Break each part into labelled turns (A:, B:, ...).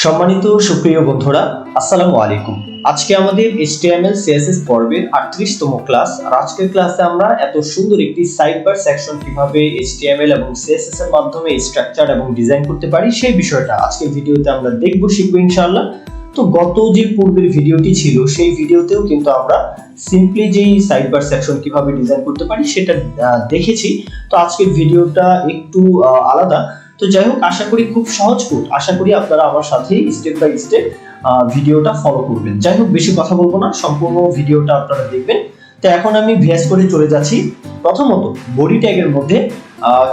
A: সম্মানিত সুপ্রিয় বন্ধুরা, আসসালামু আলাইকুম। আজকে আমাদের HTML CSS পর্বের 38তম ক্লাস। আর আজকের ক্লাসে আমরা এত সুন্দর একটি সাইড বার সেকশন কিভাবে HTML এবং CSS এর মাধ্যমে স্ট্রাকচার এবং ডিজাইন করতে পারি সেই বিষয়টা আজকের ভিডিওতে আমরা শিখবো ইনশাআল্লাহ। তো গত যে পূর্বের ভিডিওটি ছিল সেই ভিডিওতেও কিন্তু আমরা সিম্পলি যেই সাইড বার সেকশন কিভাবে ডিজাইন করতে পারি সেটা দেখেছি। তো আজকের ভিডিওটা একটু আলাদা। তো যাই হোক, আশা করি খুব সহজ কোড, আশা করি আপনারা আমার সাথে স্টেপ বাই স্টেপ ভিডিওটা ফলো করবেন। যাই হোক, বেশি কথা বলবো না, সম্পূর্ণ ভিডিওটা আপনারা দেখবেন। তো এখন আমি ভিএস করে চলে যাচ্ছি। প্রথমত বডি ট্যাগের মধ্যে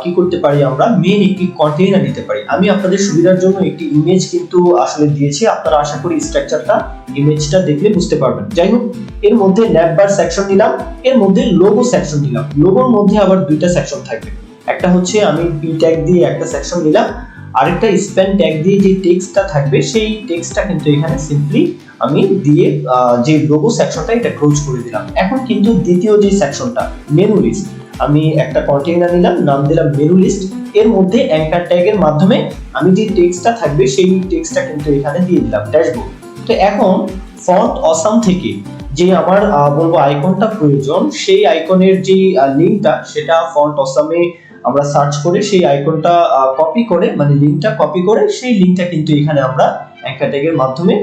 A: কি করতে পারি, আমরা মেইন একটি কন্টেইনার নিতে পারি। আমি আপনাদের সুবিধার জন্য একটি ইমেজ কিন্তু আসলে দিয়েছি, আপনারা আশা করি স্ট্রাকচারটা ইমেজটা দেখলে বুঝতে পারবেন। যাই হোক, এর মধ্যে ন্যাভবার সেকশন নিলাম, এর মধ্যে লোগো সেকশন নিলাম। লোগোর মধ্যে আবার দুইটা সেকশন থাকবে। একটা হচ্ছে আমি পি ট্যাগ দিয়ে একটা সেকশন নিলাম, আরেকটা স্প্যান ট্যাগ দিয়ে যে টেক্সটটা থাকবে সেই টেক্সটটা কিন্তু এখানে সিম্পলি আমি দিয়ে যে লোগো সেকশনটা এটা ক্লোজ করে দিলাম। এখন কিন্তু দ্বিতীয় যে সেকশনটা মেনু লিস্ট, আমি একটা কন্টেইনার নিলাম, নাম দিলাম মেনু লিস্ট। এর মধ্যে অ্যাঙ্কার ট্যাগের মাধ্যমে আমি যে টেক্সটটা থাকবে সেই টেক্সটটা কিন্তু এখানে দিয়ে দিলাম ড্যাশবোর্ড। তো এখন ফন্ট অসাম থেকে যে আমার বলবো আইকনটা প্রয়োজন, সেই আইকনের যে লিংকটা সেটা ফন্ট অসামে আমরা সার্চ করে সেই আইকনটা কপি করে, মানে লিংকটা কপি করে সেই লিংকটা কিন্তু এখানে আমরা অ্যাঙ্কার ট্যাগের মাধ্যমে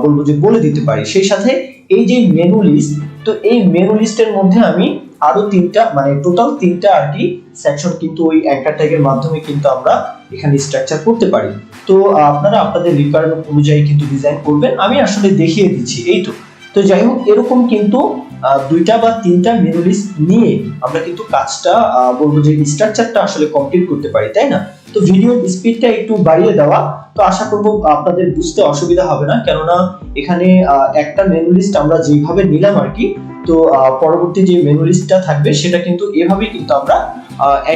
A: বলবো যে বলে দিতে পারি। সেই সাথে এই যে মেনু লিস্ট, তো এই মেনু লিস্টের মধ্যে আমি আরো তিনটা, মানে টোটাল তিনটা আর কি সেকশন কিন্তু ওই অ্যাঙ্কার ট্যাগের মাধ্যমে কিন্তু আমরা এখানে স্ট্রাকচার করতে পারি। তো আপনারা আপনাদের রিকোয়ারমেন্ট অনুযায়ী কিন্তু ডিজাইন করবেন, আমি আসলে দেখিয়ে দিচ্ছি এই তো। তো যাই হোক, এরকম কিন্তু দুইটা বা তিনটা মেনু লিস্ট নিয়ে আমরা কিন্তু কাজটা বলবো যে স্ট্রাকচারটা আসলে কমপ্লিট করতে পারি, তাই না? তো ভিডিওর স্পিডটা একটু বাড়িয়ে দেওয়া, তো আশা করব আপনাদের বুঝতে অসুবিধা হবে না, কেননা এখানে একটা মেনু লিস্ট আমরা যেভাবে নিলাম আর কি, তো পরবর্তী যে মেনু লিস্টটা থাকবে সেটা কিন্তু এভাবেই কিন্তু আমরা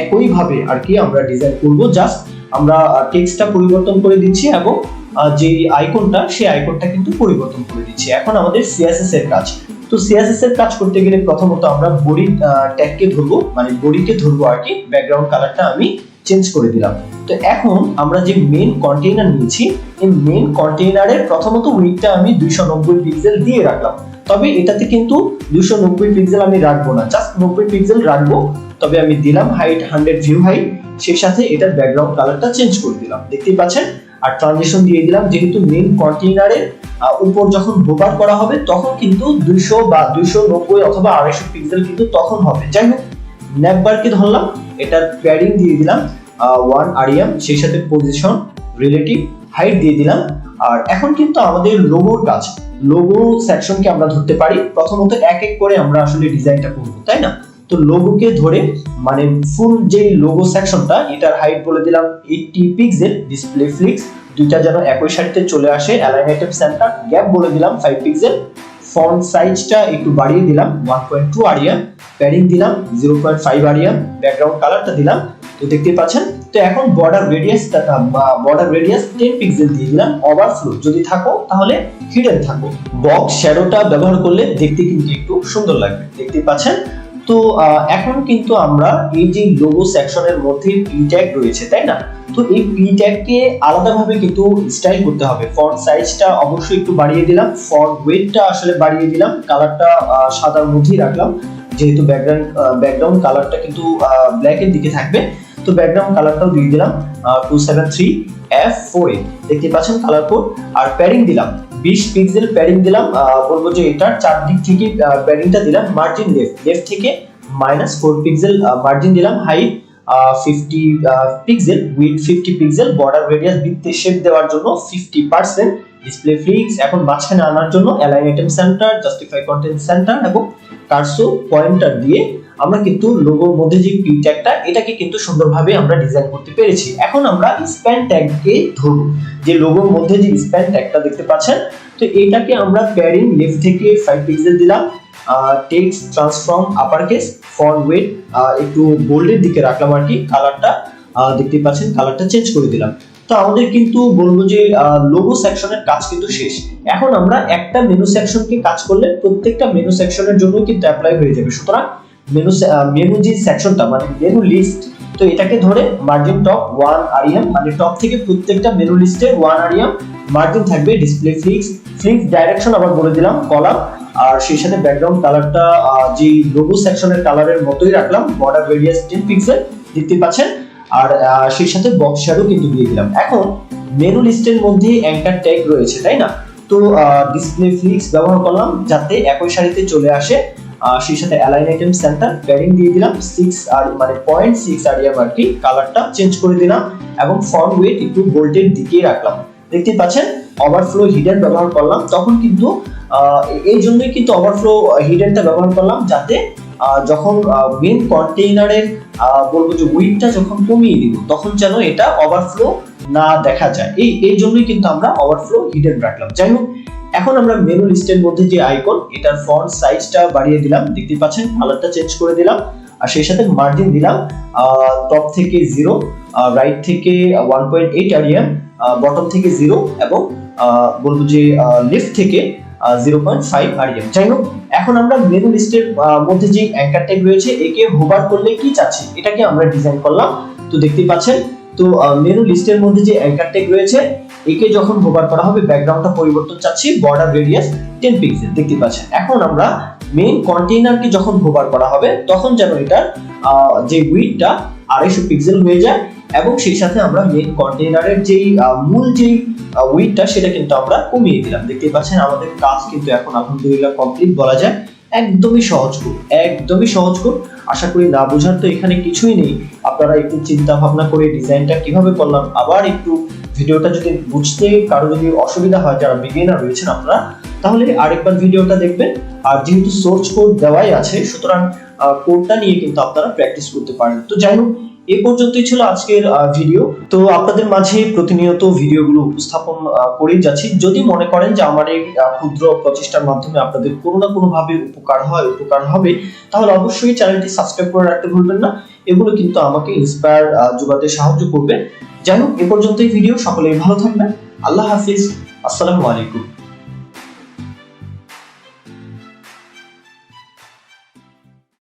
A: একই ভাবে আর কি আমরা ডিজাইন করব। জাস্ট আমরা টেক্সটটা পরিবর্তন করে দিচ্ছি এবং যে আইকনটা সেই আইকনটা কিন্তু পরিবর্তন করে দিচ্ছি। এখন আমাদের সিএসএস এর কাজ। তো সিএসএস এর কাজ করতে গেলে প্রথমত আমরা বডি ট্যাগকে ধরবো, মানে বডিকে ধরবো আর কি। ব্যাকগ্রাউন্ড কালারটা আমি চেঞ্জ করে দিলাম। তো এখন আমরা যে মেইন কন্টেইনার নিয়েছি, এই মেইন কন্টেইনারের প্রথমত উইডথটা আমি 290 পিক্সেল দিয়ে রাখলাম। তবে এটাতে কিন্তু 290 পিক্সেল আমি রাখবো না, জাস্ট 90 পিক্সেল রাখবো। তবে আমি দিলাম হাইট 100 ভিউ হাইট, সেই সাথে এটার ব্যাকগ্রাউন্ড কালারটা চেঞ্জ করে দিলাম, দেখতেই পাচ্ছেন। আর ট্রানজিশন দিয়ে দিলাম, যেহেতু মেইন কন্টেইনারের উপর যখন হোভার করা হবে তখন কিন্তু 200 বা 290 অথবা 250 পিক্সেল কিন্তু তখন হবে। যাই হোক, ন্যাভবারকে ধরলাম, এটার প্যাডিং দিয়ে দিলাম 1 আরইএম, সেই সাথে পজিশন রিলেটিভ হাইট দিয়ে দিলাম। আর এখন কিন্তু আমাদের লোগোর কাজ। লোগো সেকশনকে আমরা ধরতে পারি, প্রথমত এক এক করে আমরা আসলে ডিজাইনটা করব, তাই না? তো লোগোকে ধরে, মানে ফুল যে লোগো সেকশনটা, এটার হাইট বলে দিলাম 80 পিক্সেল, ডিসপ্লে ফ্লিক্স দুইটা যেন একই সারিতে চলে আসে, অ্যালাইন আইটেম সেন্টার, গ্যাপ বলে দিলাম 5 পিক্সেল, ফন্ট সাইজটা একটু বাড়িয়ে দিলাম 1.2 আরইএম, প্যাডিং দিলাম 0.5 আরইএম, ব্যাকগ্রাউন্ড কালারটা দিলাম, তো দেখতে পাচ্ছেন। তো এখন বর্ডার রেডিয়াস 10 পিক্সেল দিয়ে দিলাম। ওভারফ্লো যদি থাকো তাহলে হিডেন থাকো। বক্স শ্যাডোটা ব্যবহার করলে দেখতে কিন্তু একটু সুন্দর লাগবে, দেখতে পাচ্ছেন। তো এখন কিন্তু আমরা এই যে লোগো সেকশনের মধ্যে পি ট্যাগ রয়েছে, তাই না? তো এই পি ট্যাগকে আলাদাভাবে কিন্তু স্টাইল করতে হবে। ফন্ট সাইজটা অবশ্যই একটু বাড়িয়ে দিলাম, ফন্ট ওয়েটটা আসলে বাড়িয়ে দিলাম, কালারটা সাদার মধ্যেই রাখলাম, যেহেতু ব্যাকগ্রাউন্ড কালারটা কিন্তু ব্ল্যাক এর দিকে থাকবে। তো ব্যাকগ্রাউন্ড কালারটাও দিয়ে দিলাম 273F4, দেখতে পাচ্ছেন কালার কোড। আর প্যাডিং দিলাম 20 পিক্সেল প্যাডিং দিলাম, বলবো যে এটার চারদিক থেকে প্যাডিংটা দিলাম। মার্জিন লেফট থেকে -4 পিক্সেল মার্জিন দিলাম। Height 50 pixel, width 50 pixel, border radius বৃত্তে শেপ দেওয়ার জন্য 50%, ডিসপ্লে ফ্লিক্স এখন মাঝখানে আনার জন্য align item centre, justify content centre এবং কার্সর পয়েন্টার দিয়ে আমরা কিন্তু লোগোর মধ্যে যে পি ট্যাগটা, এটাকে কিন্তু সুন্দরভাবে আমরা ডিজাইন করতে পেরেছি। এখন আমরা স্প্যান ট্যাগকে ধরব, যে লোগোর মধ্যে যে স্প্যান ট্যাগটা দেখতে পাচ্ছেন, তো এটাকে আমরা প্যাডিং লেফট থেকে 5 পিক্সেল দিলাম। Text transform upper case, font wait একটু বোল্ডের দিকে রাখলাম আর কি। কালারটা দেখতে পাচ্ছেন, কালারটা চেঞ্জ করে দিলাম। তো আমাদের কিন্তু বলবো যে লোগো সেকশনের কাজ কিন্তু শেষ। এখন আমরা একটা মেনু সেকশনকে কাজ করলে প্রত্যেকটা মেনু সেকশনের জন্য কিন্তু অ্যাপ্লাই হয়ে যাবে। সুতরাং মেনু যে সেকশনটা, মানে মেনু লিস্ট, তো এটাকে ধরে মার্জিন টপ 1 আরইএম, মানে টপ থেকে প্রত্যেকটা মেনু লিস্টে 1 আরইএম মার্জিন থাকবে। ডিসপ্লে ফ্লিক্স ডাইরেকশন আবার বলে দিলাম কলাম, আর সেই সাথে ব্যাকগ্রাউন্ড কালারটা যে লোগো সেকশনের কালারের মতোই রাখলাম, বর্ডার রেডিয়াস 10 পিক্সেল দেখতে পাচ্ছেন, আর সেই সাথে বক্স শ্যাডো কিন্তু দিয়ে দিলাম। এখন মেনু লিস্টের মধ্যে অ্যাঙ্কার ট্যাগ রয়েছে, তাই না? তো ডিসপ্লে ফ্লিক্স ব্যবহার করলাম যাতে একই সারিতে চলে আসে, সেই সাথে অ্যালাইন আইটেম সেন্টার প্যাডিং দিয়ে দিলাম 6 আর মানে 0.6 আরইএম আর কি, কালারটা চেঞ্জ করে দিলাম এবং ফন্ট ওয়েট একটু বোল্টের দিকে রাখলাম। দেখতে পাচ্ছেন ওভারফ্লো হিডেন ব্যবহার করলাম, তখন কিন্তু এই জন্যই কিন্তু ওভারফ্লো হিডেনটা ব্যবহার করলাম যাতে যখন মেইন কন্টেইনারের বলবো যে উইডটা যখন কমিয়ে দিব তখন যেন এটা ওভারফ্লো না দেখা যায়, এই জন্যই কিন্তু আমরা ওভারফ্লো হিডেন রাখলাম। যাই হোক, এখন আমরা মেনু লিস্টের মধ্যে যে আইকন, এটার ফন্ট সাইজটা বাড়িয়ে দিলাম, দেখতে পাচ্ছেন কালারটা চেঞ্জ করে দিলাম, আর সেই সাথে মার্জিন দিলাম টপ থেকে 0, রাইট থেকে 1.8 আরইএম, বটম থেকে 0 এবং বলবো যে লেফট থেকে 0.5 আরইএম। যাই হোক, এখন আমরা মেনু লিস্টের মধ্যে যে অ্যাঙ্কার ট্যাগ রয়েছে একে হোভার করলে কি চাচ্ছি এটাকে আমরা ডিজাইন করলাম। তো দেখতে পাচ্ছেন, তো মেনু লিস্টের মধ্যে যে অ্যাঙ্কার ট্যাগ রয়েছে একে যখন হোভার করা হবে ব্যাকগ্রাউন্ডটা পরিবর্তন চাচ্ছি, বর্ডার রেডিয়াস 10 পিক্সেল দেখতে পাচ্ছেন। এখন আমরা মেইন কন্টেইনারকে যখন হোভার করা হবে তখন যেন এটার যে উইডটা 250 পিক্সেল হয়ে যায়, এবং সেই সাথে আমরা মেইন কন্টেইনারের যেই মূল যেই উইডটা সেটা কিন্তু আমরা কমিয়ে দিলাম। দেখতে পাচ্ছেন আমাদের কাজ কিন্তু এখন আলহামদুলিল্লাহ কমপ্লিট বলা যায়। একদমই সহজ কোড। আশা করি না বোঝার তো এখানে কিছুই নেই। আপনারা একটু চিন্তা ভাবনা করে ডিজাইনটা কিভাবে করলাম, আবার একটু ভিডিওটা যদি বুঝতে কারো যদি অসুবিধা হয়, যারা বিগিনার রয়েছেন আপনারা, তাহলে আরেকবার ভিডিওটা দেখবেন। আর যেহেতু সোর্স কোড দেওয়াই আছে, সুতরাং কোডটা নিয়ে কিন্তু আপনারা প্র্যাকটিস করতে পারেন। তো যাই হোক, এই পর্যন্তই ছিল আজকের ভিডিও। তো আপনাদের মাঝে প্রতিনিয়ত ভিডিওগুলো উপস্থাপন করেই যাচ্ছি। যদি মনে করেন যে আমার এই ক্ষুদ্র প্রচেষ্টার মাধ্যমে আপনাদের কোনো না কোনো ভাবে উপকার হবে, তাহলে অবশ্যই চ্যানেলটি সাবস্ক্রাইব করে রাখতে ভুলবেন না। এগুলো কিন্তু আমাকে ইন্সপায়ার যোগাতে সাহায্য করবে। যাই হোক, এ পর্যন্তই ভিডিও। সকলেই ভালো থাকবেন। আল্লাহ হাফিজ। আসসালামু আলাইকুম।